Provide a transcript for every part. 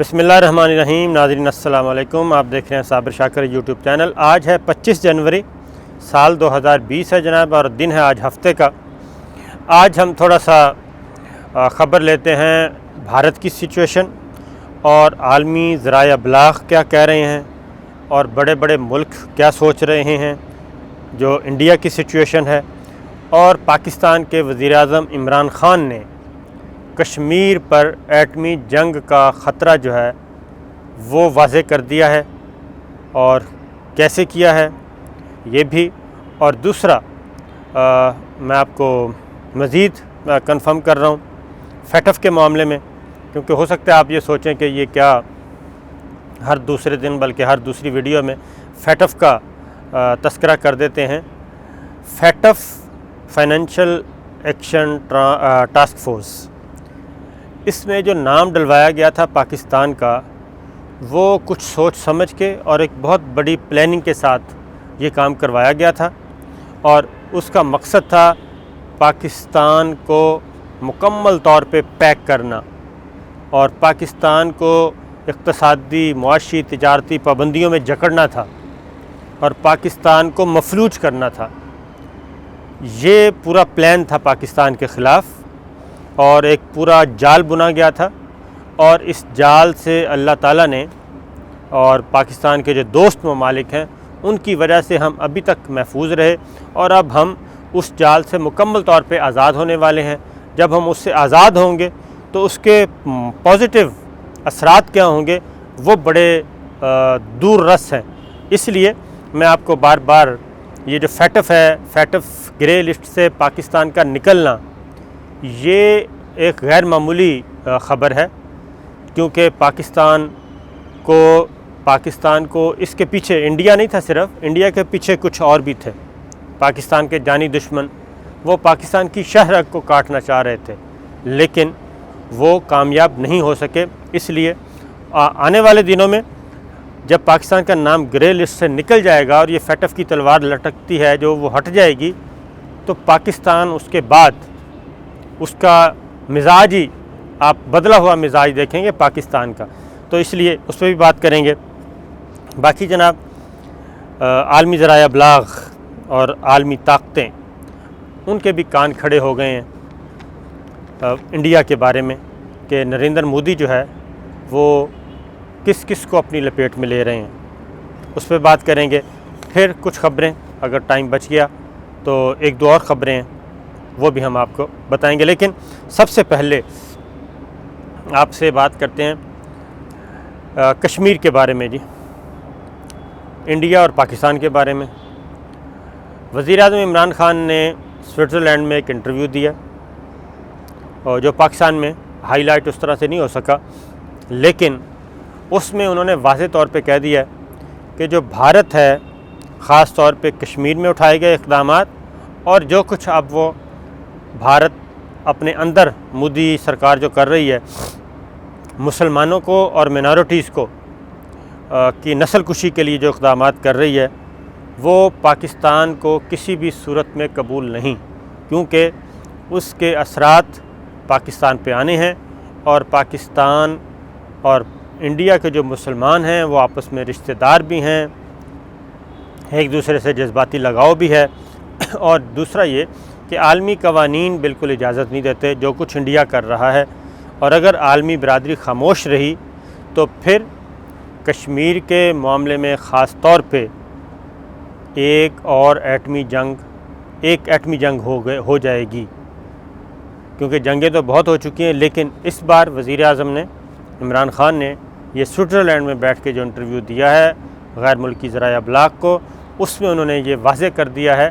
बिस्मिल्लाहिर्रहमानिर्रहीम। नाज़रीन अस्सलाम वालेकुम। आप देख रहे हैं साबिर शाकिर यूट्यूब चैनल। आज है 25 जनवरी साल 2020 है जनाब, और दिन है आज हफ्ते का। आज हम थोड़ा सा ख़बर लेते हैं भारत की सिचुएशन और आलमी ज़राए अबलाग क्या कह रहे हैं और बड़े बड़े मुल्क क्या सोच रहे हैं जो इंडिया की सिचुएशन है। और पाकिस्तान के वज़ीर-ए-आज़म इमरान खान ने कश्मीर पर एटमी जंग का ख़तरा जो है वो वाज़े कर दिया है, और कैसे किया है ये भी। और दूसरा मैं आपको मज़ीद कंफर्म कर रहा हूँ फैटफ के मामले में, क्योंकि हो सकता है आप ये सोचें कि ये क्या हर दूसरे दिन बल्कि हर दूसरी वीडियो में फैटफ का तस्करा कर देते हैं। FATF financial action task force, इसमें जो नाम डलवाया गया था पाकिस्तान का, वो कुछ सोच समझ के और एक बहुत बड़ी प्लानिंग के साथ ये काम करवाया गया था, और उसका मकसद था पाकिस्तान को मुकम्मल तौर पे पैक करना और पाकिस्तान को इक़्तिसादी, मुआशी, तिजारती पाबंदियों में जकड़ना था और पाकिस्तान को मफलूज करना था। ये पूरा प्लान था पाकिस्तान के ख़िलाफ़, और एक पूरा जाल बुना गया था। और इस जाल से अल्लाह ताला ने और पाकिस्तान के जो दोस्त ममालिक हैं उनकी वजह से हम अभी तक महफूज रहे, और अब हम उस जाल से मुकम्मल तौर पे आज़ाद होने वाले हैं। जब हम उससे आज़ाद होंगे तो उसके पॉजिटिव असरात क्या होंगे वो बड़े दूर रस हैं। इसलिए मैं आपको बार बार ये जो फैटफ है, फैटफ ग्रे लिस्ट से पाकिस्तान का निकलना, ये एक गैर मामूली ख़बर है, क्योंकि पाकिस्तान को इसके पीछे इंडिया नहीं था, सिर्फ इंडिया के पीछे कुछ और भी थे। पाकिस्तान के जानी दुश्मन वो पाकिस्तान की शहरत को काटना चाह रहे थे, लेकिन वो कामयाब नहीं हो सके। इसलिए आने वाले दिनों में जब पाकिस्तान का नाम ग्रे लिस्ट से निकल जाएगा और ये फैटफ की तलवार लटकती है जो वो हट जाएगी, तो पाकिस्तान उसके बाद उसका मिजाज ही आप बदला हुआ मिजाज देखेंगे पाकिस्तान का। तो इसलिए उस पर भी बात करेंगे। बाकी जनाब, आलमी ज़राए अबलाग और आलमी ताकतें, उनके भी कान खड़े हो गए हैं इंडिया के बारे में कि नरेंद्र मोदी जो है वो किस किस को अपनी लपेट में ले रहे हैं। उस पर बात करेंगे। फिर कुछ ख़बरें, अगर टाइम बच गया तो एक दो और ख़बरें हैं वो भी हम आपको बताएंगे। लेकिन सबसे पहले आपसे बात करते हैं कश्मीर के बारे में जी, इंडिया और पाकिस्तान के बारे में। वज़ीर-ए-आज़म इमरान खान ने स्विट्ज़रलैंड में एक इंटरव्यू दिया, और जो पाकिस्तान में हाईलाइट उस तरह से नहीं हो सका, लेकिन उसमें उन्होंने वाज़ेह तौर पे कह दिया कि जो भारत है, ख़ास तौर पे कश्मीर में उठाए गए इक़दामात और जो कुछ अब वो भारत अपने अंदर मोदी सरकार जो कर रही है, मुसलमानों को और मिनॉरिटीज़ को की नस्ल कुशी के लिए जो इक़दामात कर रही है, वो पाकिस्तान को किसी भी सूरत में कबूल नहीं, क्योंकि उसके असरात पाकिस्तान पे आने हैं। और पाकिस्तान और इंडिया के जो मुसलमान हैं वो आपस में रिश्तेदार भी हैं, एक दूसरे से जज्बाती लगाव भी है। और दूसरा ये कि आलमी कवानीन बिल्कुल इजाज़त नहीं देते जो कुछ इंडिया कर रहा है, और अगर आलमी बरादरी खामोश रही तो फिर कश्मीर के मामले में ख़ास तौर पे एक एटमी जंग हो जाएगी, क्योंकि जंगें तो बहुत हो चुकी हैं। लेकिन इस बार वज़ीर-ए-आज़म ने, इमरान खान ने, ये स्विट्ज़रलैंड में बैठ के जो इंटरव्यू दिया है गैर मुल्की ज़राए अबलाग को, उसमें उन्होंने ये वाज़ेह कर दिया है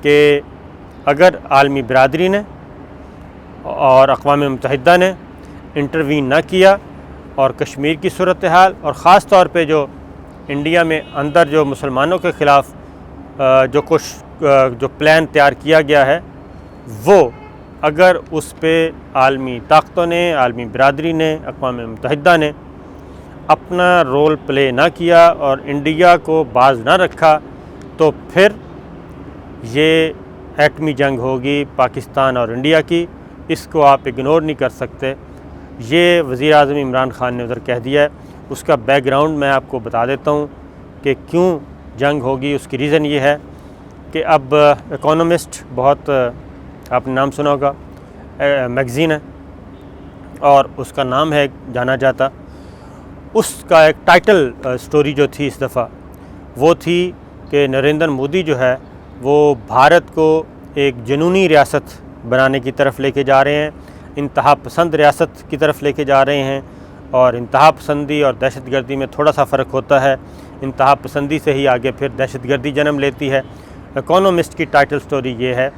कि अगर आलमी बरादरी ने और अक़वाम मुत्तहिदा ने इंटरवीन ना किया और कश्मीर की सूरत हाल, और ख़ास तौर पे जो इंडिया में अंदर जो मुसलमानों के ख़िलाफ़ जो प्लान तैयार किया गया है, वो अगर उस पे आलमी ताकतों ने, आलमी बरादरी ने, अक़वाम मुत्तहिदा ने अपना रोल प्ले ना किया और इंडिया को बाज ना रखा, तो फिर ये एटमी जंग होगी पाकिस्तान और इंडिया की। इसको आप इग्नोर नहीं कर सकते। ये वज़ीर आज़म इमरान खान ने उधर कह दिया है। उसका बैकग्राउंड मैं आपको बता देता हूँ कि क्यों जंग होगी। उसकी रीज़न ये है कि अब इकोनॉमिस्ट, बहुत आपने नाम सुना होगा, मैगज़ीन है और उसका नाम है जाना जाता, उसका एक टाइटल स्टोरी जो थी इस दफ़ा वो थी कि नरेंद्र मोदी जो है वो भारत को एक जुनूनी रियासत बनाने की तरफ लेके जा रहे हैं, इंतहा पसंद रियासत की तरफ लेके जा रहे हैं। और इंतहा पसंदी और दहशतगर्दी में थोड़ा सा फ़र्क होता है। इंतहा पसंदी से ही आगे फिर दहशतगर्दी जन्म लेती है। इकोनॉमिस्ट की टाइटल स्टोरी ये है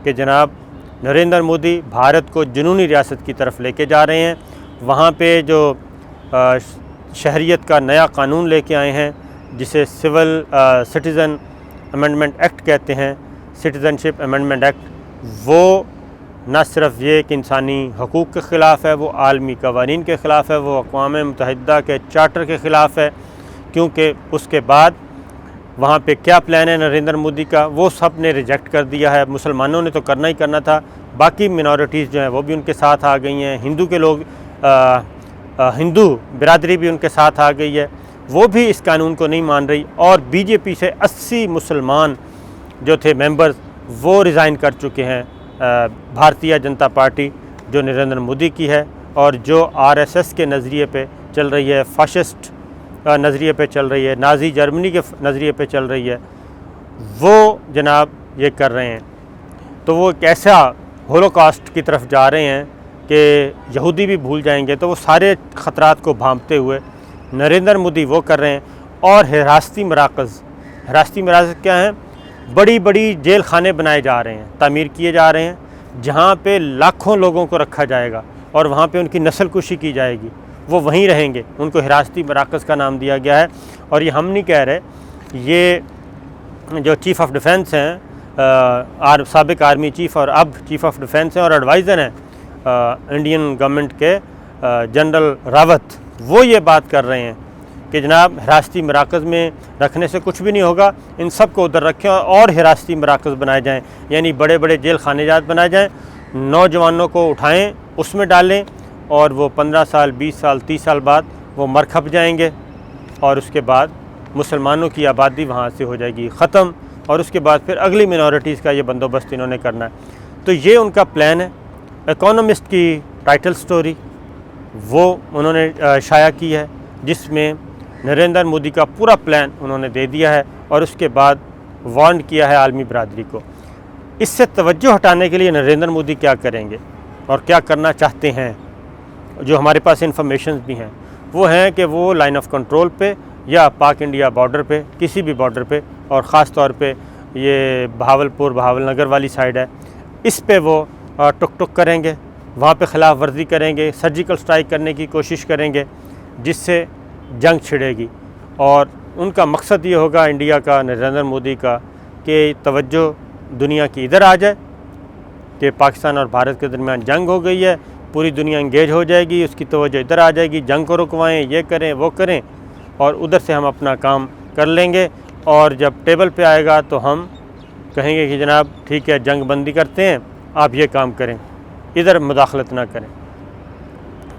कि जनाब नरेंद्र मोदी भारत को जुनूनी रियासत की तरफ लेके जा रहे हैं। वहाँ पे जो शहरियत का नया कानून लेके आए हैं जिसे सिटीज़न अमेंडमेंट एक्ट कहते हैं, सिटीज़नशिप अमेंडमेंट एक्ट, वो न सिर्फ ये कि इंसानी हकूक़ के ख़िलाफ़ है, वो आलमी कवानीन के ख़िलाफ़ है, वो अक़वाम मुत्तहिदा के चार्टर के ख़िलाफ़ है। क्योंकि उसके बाद वहाँ पे क्या प्लान है नरेंद्र मोदी का वो सब ने रिजेक्ट कर दिया है। मुसलमानों ने तो करना ही करना था, बाकी मिनॉरिटीज़ जो हैं वो भी उनके साथ आ गई हैं, हिंदू के लोग हिंदू बिरादरी भी उनके साथ आ गई है, वो भी इस कानून को नहीं मान रही। और बीजेपी से 80 मुसलमान जो थे मेंबर्स वो रिज़ाइन कर चुके हैं। भारतीय जनता पार्टी जो नरेंद्र मोदी की है और जो आरएसएस के नज़रिए पे चल रही है, फाशिस्ट नज़रिए पे चल रही है, नाज़ी जर्मनी के नज़रिए पे चल रही है, वो जनाब ये कर रहे हैं। तो वो एक ऐसा होलोकॉस्ट की तरफ जा रहे हैं कि यहूदी भी भूल जाएंगे। तो वो सारे ख़तरात को भांपते हुए नरेंद्र मोदी वो कर रहे हैं। और हिरासती मराकज़ क्या हैं? बड़ी बड़ी जेल खाने बनाए जा रहे हैं, तामीर किए जा रहे हैं, जहाँ पे लाखों लोगों को रखा जाएगा और वहाँ पे उनकी नस्ल कुशी की जाएगी। वो वहीं रहेंगे, उनको हिरासती मराकज़ का नाम दिया गया है। और ये हम नहीं कह रहे, ये जो चीफ़ ऑफ डिफेंस हैं, साबिक आर्मी चीफ़ और अब चीफ़ ऑफ डिफेंस हैं और एडवाइज़र हैं इंडियन गवर्नमेंट के जनरल रावत, वो ये बात कर रहे हैं कि जनाब हिरासती मराकज़ में रखने से कुछ भी नहीं होगा, इन सब को उधर रखें और हिरासती मराकज़ बनाए जाएं, यानी बड़े बड़े जेल खानेजात बनाए जाएं, नौजवानों को उठाएं, उसमें डालें और वो 15 साल 20 साल 30 साल बाद वो मर खप जाएंगे और उसके बाद मुसलमानों की आबादी वहाँ से हो जाएगी ख़त्म। और उसके बाद फिर अगली मिनॉरिटीज़ का ये बंदोबस्त इन्होंने करना है। तो ये उनका प्लान है। इकोनॉमिस्ट की टाइटल स्टोरी वो उन्होंने शाया की है, जिसमें नरेंद्र मोदी का पूरा प्लान उन्होंने दे दिया है और उसके बाद वार्न किया है आलमी बरादरी को। इससे तवज्जो हटाने के लिए नरेंद्र मोदी क्या करेंगे और क्या करना चाहते हैं, जो हमारे पास इंफॉर्मेशन भी हैं, वो हैं कि वो लाइन ऑफ कंट्रोल पे या पाक इंडिया बॉर्डर पे, किसी भी बॉर्डर पे, और ख़ास तौर पे ये भावलनगर वाली साइड है, इस पे वो टुक टुक करेंगे, वहाँ पे ख़िलाफ़ वर्जी करेंगे, सर्जिकल स्ट्राइक करने की कोशिश करेंगे, जिससे जंग छिड़ेगी। और उनका मकसद ये होगा इंडिया का, नरेंद्र मोदी का, कि तवज्जो दुनिया की इधर आ जाए कि पाकिस्तान और भारत के दरमियान जंग हो गई है, पूरी दुनिया इंगेज हो जाएगी, उसकी तवज्जो इधर आ जाएगी, जंग को रुकवाएं, ये करें वो करें, और उधर से हम अपना काम कर लेंगे। और जब टेबल पे आएगा तो हम कहेंगे कि जनाब ठीक है, जंग बंदी करते हैं, आप ये काम करें, इधर मुदाखलत ना करें।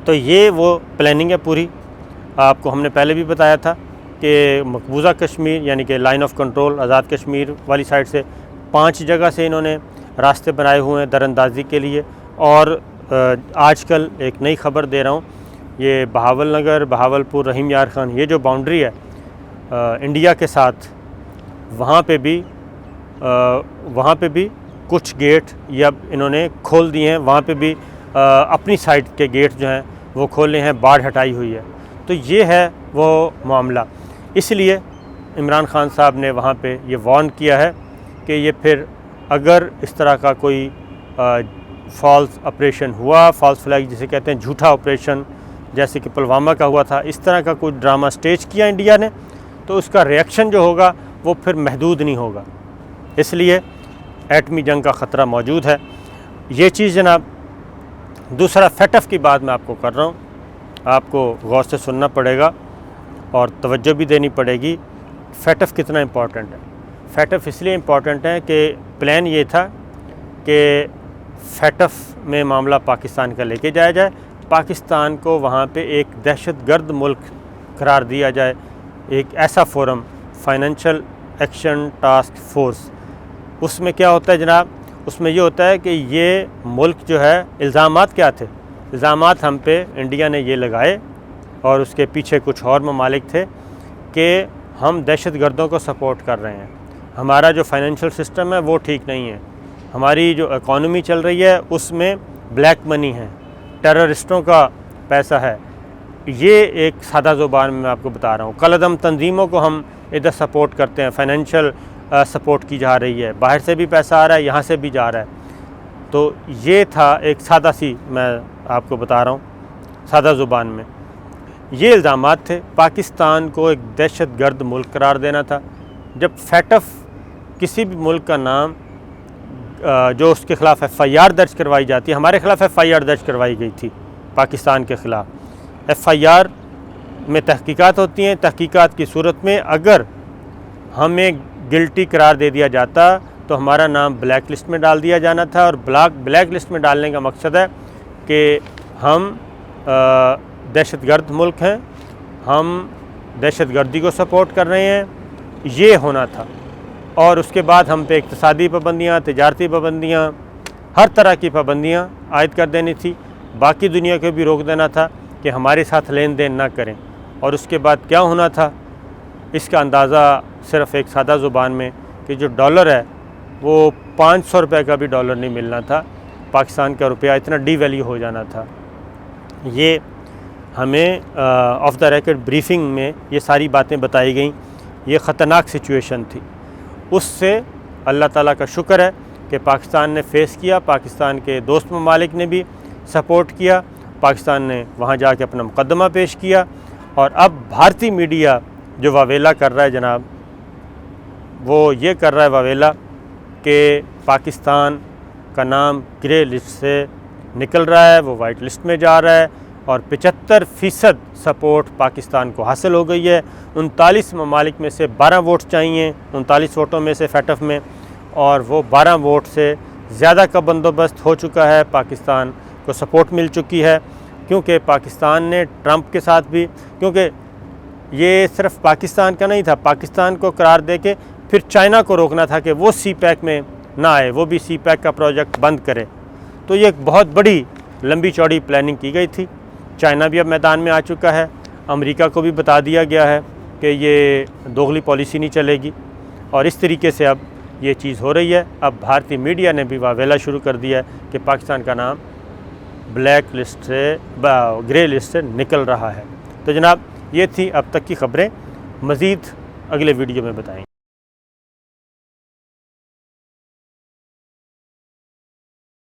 तो ये वो प्लानिंग है पूरी। आपको हमने पहले भी बताया था कि मकबूजा कश्मीर यानी कि line of control Azad Kashmir वाली साइड से 5 जगह से इन्होंने रास्ते बनाए हुए हैं दरअंदाजी के लिए। और आजकल एक नई खबर दे रहा हूँ, ये बहावलनगर, बहावलपुर, रहीम यार खान, ये जो बाउंड्री है इंडिया के साथ, वहाँ पे भी कुछ गेट या इन्होंने खोल दिए हैं, वहाँ पे भी अपनी साइड के गेट जो हैं वो खोले हैं, बाढ़ हटाई हुई है। तो ये है वो मामला। इसलिए इमरान खान साहब ने वहाँ पे ये वार्न किया है कि ये फिर अगर इस तरह का कोई फॉल्स ऑपरेशन हुआ, फॉल्स फ्लैग जिसे कहते हैं, झूठा ऑपरेशन, जैसे कि पुलवामा का हुआ था, इस तरह का कोई ड्रामा स्टेज किया इंडिया ने, तो उसका रिएक्शन जो होगा वो फिर महदूद नहीं होगा। इसलिए एटमी जंग का ख़तरा मौजूद है। ये चीज़ जनाब। दूसरा फैटफ की बात मैं आपको कर रहा हूँ, आपको गौर से सुनना पड़ेगा और तवज्जो भी देनी पड़ेगी। फैटफ कितना इम्पॉर्टेंट है? फैटफ इसलिए इम्पॉर्टेंट है कि प्लान ये था कि फैटफ में मामला पाकिस्तान का लेके जाया जाए, पाकिस्तान को वहाँ पे एक दहशतगर्द मुल्क करार दिया जाए। एक ऐसा forum financial action task force, उसमें क्या होता है जनाब, उसमें ये होता है कि ये मुल्क जो है, इल्ज़ामात क्या थे, इल्ज़ामात हम पे इंडिया ने ये लगाए और उसके पीछे कुछ और ममालिक थे कि हम दहशतगर्दों को सपोर्ट कर रहे हैं, हमारा जो फाइनेंशियल सिस्टम है वो ठीक नहीं है, हमारी जो इकॉनमी चल रही है उसमें ब्लैक मनी है, टेररिस्टों का पैसा है। ये एक सादा ज़ुबान में मैं आपको बता रहा हूँ। कलअदम तंजीमों को हम इधर सपोर्ट करते हैं, फाइनेंशियल सपोर्ट की जा रही है, बाहर से भी पैसा आ रहा है, यहाँ से भी जा रहा है। तो ये था एक सादा सी, मैं आपको बता रहा हूँ सादा ज़ुबान में, ये इल्ज़ामात थे। पाकिस्तान को एक दहशतगर्द मुल्क करार देना था। जब फैटफ किसी भी मुल्क का नाम जो उसके ख़िलाफ़ FIR दर्ज करवाई जाती है, हमारे ख़िलाफ़ FIR दर्ज करवाई गई थी पाकिस्तान के ख़िलाफ़। FIR में तहकीकात होती हैं, तहकीकात की सूरत में अगर हमें गिल्टी करार दे दिया जाता तो हमारा नाम ब्लैक लिस्ट में डाल दिया जाना था। और ब्लैक लिस्ट में डालने का मकसद है कि हम दहशतगर्द मुल्क हैं, हम दहशतगर्दी को सपोर्ट कर रहे हैं, ये होना था। और उसके बाद हम पे इक़्तिसादी पाबंदियाँ, तिजारती पाबंदियाँ, हर तरह की पाबंदियाँ आयद कर देनी थी। बाकी दुनिया को भी रोक देना था कि हमारे साथ लेन देन ना करें। और उसके बाद क्या होना था, इसका अंदाज़ा सिर्फ़ एक सादा ज़ुबान में कि जो डॉलर है वो 500 रुपये का भी डॉलर नहीं मिलना था, पाकिस्तान का रुपया इतना डीवैल्यू हो जाना था। ये हमें ऑफ द रिकॉर्ड ब्रीफिंग में ये सारी बातें बताई गई। ये ख़तरनाक सिचुएशन थी। उससे अल्लाह ताला का शुक्र है कि पाकिस्तान ने फ़ेस किया, पाकिस्तान के दोस्त ममालिक ने भी सपोर्ट किया, पाकिस्तान ने वहाँ जाके अपना मुकदमा पेश किया। और अब भारतीय मीडिया जो वावेला कर रहा है जनाब, वो ये कर रहा है वावेला कि पाकिस्तान का नाम ग्रे लिस्ट से निकल रहा है, वो वाइट लिस्ट में जा रहा है और 75% सपोर्ट पाकिस्तान को हासिल हो गई है। 39 ममालिक में से 12 वोट चाहिए, 39 वोटों में से फैटफ में, और वो 12 वोट से ज़्यादा का बंदोबस्त हो चुका है, पाकिस्तान को सपोर्ट मिल चुकी है। क्योंकि पाकिस्तान ने ट्रंप के साथ भी, क्योंकि ये सिर्फ पाकिस्तान का नहीं था, पाकिस्तान को करार दे के फिर चाइना को रोकना था कि वो CPEC में ना आए, वो भी CPEC का प्रोजेक्ट बंद करे। तो ये एक बहुत बड़ी लंबी चौड़ी प्लानिंग की गई थी। चाइना भी अब मैदान में आ चुका है, अमेरिका को भी बता दिया गया है कि ये दोगली पॉलिसी नहीं चलेगी, और इस तरीके से अब ये चीज़ हो रही है। अब भारतीय मीडिया ने भी वावेला शुरू कर दिया है कि पाकिस्तान का नाम ब्लैक लिस्ट से, ग्रे लिस्ट से निकल रहा है। तो जनाब ये थी अब तक की ख़बरें, मज़ीद अगले वीडियो में बताएंगे।